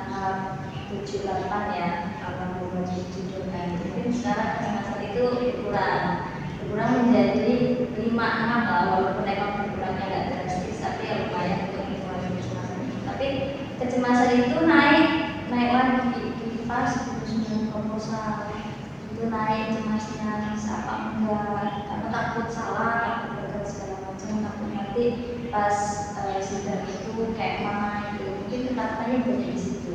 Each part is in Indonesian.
tahap 78 ya, kalau membaca judulnya. Mungkin sekarang kecemasan itu berkurang menjadi 56 lah, walaupun emang berkurangnya nggak drastis, tapi ya lumayan untuk informasi kecemasan itu. Tapi kecemasan itu naik lagi pas penyusunan proposal itu naik cemasnya, apa enggak, karena takut salah, takut gagal segala macam, takut nanti pas sidang itu kayak mana gitu. Mungkin ketakutannya banyak di situ.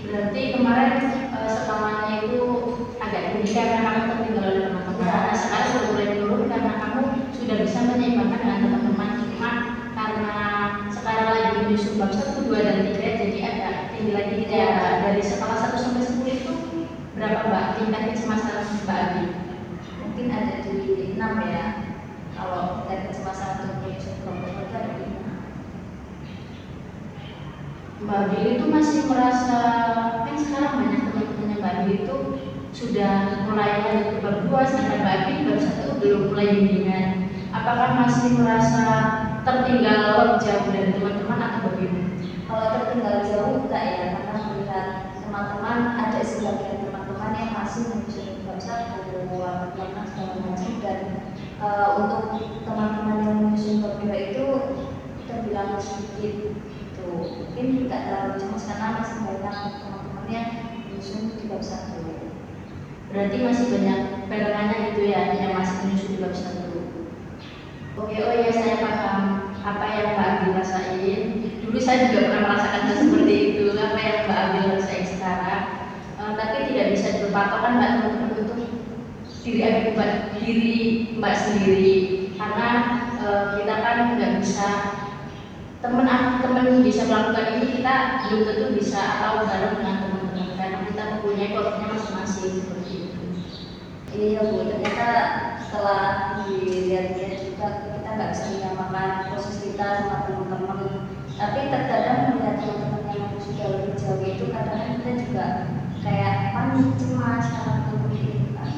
Berarti kemarin sekolahnya itu agak tinggi karena kamu tertinggal oleh teman-teman. Nah, sekarang sudah mulai menurun karena kamu sudah bisa menyeimbangkan dengan teman-teman. Cuma karena sekarang lagi menyusun bab 1, 2, dan 3, jadi agak tinggi lagi gitu ya. Dari skala 1 sampai 10 itu berapa Mbak tingkat kecemasan Mbak Abi? Mungkin ada di 6 ya. Kalau tingkat kecemasan untuk menyusun proposal itu ada di 6. Mbak Abi itu masih merasa, kan sekarang banyak teman-temannya Mbak Abi itu sudah mulai lanjut ke bab 2, sedangkan Mbak Abi bab 1 belum mulai bimbingan. Apakah masih merasa tertinggal jauh dari teman-teman atau bagaimana? Kalau tertinggal jauh enggak ya, karena melihat teman-teman, ada sebagian teman-teman yang masih menyusun bab 1, karena segala macam, dan untuk teman-teman yang menyusun bab 2 itu terbilang sedikit. Mungkin tidak terlalu cemas karena masih banyak teman-teman yang menyusun di bab 1. Berarti masih banyak barengannya gitu ya, yang masih menyusun di bab 1. Oke, oh ya, saya paham apa yang Mbak Abi rasain. Dulu saya juga pernah merasakan hal seperti itu, apa yang Mbak Abi rasain sekarang. Tapi tidak bisa berpatokan Mbak teman-teman untuk diri Mbak sendiri, karena kita kan nggak bisa teman bisa melakukan ini, kita belum tentu bisa atau bareng dengan teman-teman karena kita mempunyai porsinya masing-masing seperti itu. Iya Bu, ternyata setelah dilihat-lihat juga kita nggak bisa menyamakan posisi kita sama teman-teman. Tapi terkadang melihat teman-teman yang sudah lebih jauh itu, kadang kita juga kayak panik, cemas karena ketemu.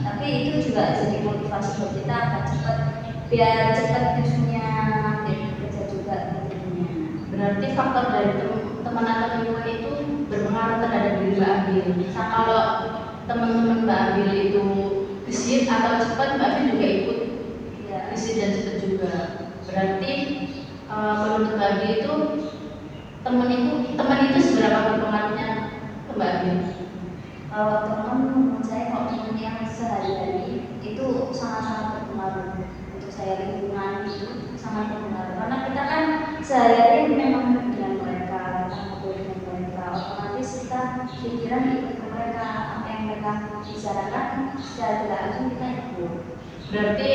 Tapi itu juga jadi motivasi buat kita agar biar cepat nyusunnya, biar kerja juga tentunya. Berarti faktor dari teman atau lingkungan itu berpengaruh terhadap diri Mbak Abil. Kalau teman-teman Mbak Abil itu gesit atau cepat, Mbak Abil juga ikut ya, gesit dan cepat juga. Berarti menurut Mbak Abil itu teman itu seberapa berpengaruhnya ke Mbak Abil? Kalau teman, menurut saya kalau teman yang sehari-hari itu sangat-sangat berpengaruh. Untuk saya lingkungan itu sangat berpengaruh karena kita kan sehari-hari memang dengan mereka, ngobrol dengan mereka, otomatis kita pikiran ikut ke mereka, apa yang mereka bicarakan secara tidak langsung kita ikut. Berarti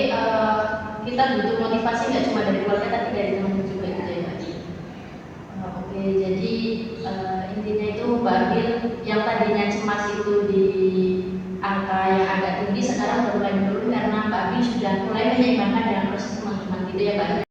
kita butuh motivasi nggak cuma dari keluarga tapi dari teman juga gitu ya Mbak. Oke, jadi intinya itu Mbak Abil yang tadinya cemas itu di angka yang agak tinggi sekarang mulai menurun karena Mbak Abil sudah mulai menyeimbangkan dengan proses teman-teman gitu ya Mbak.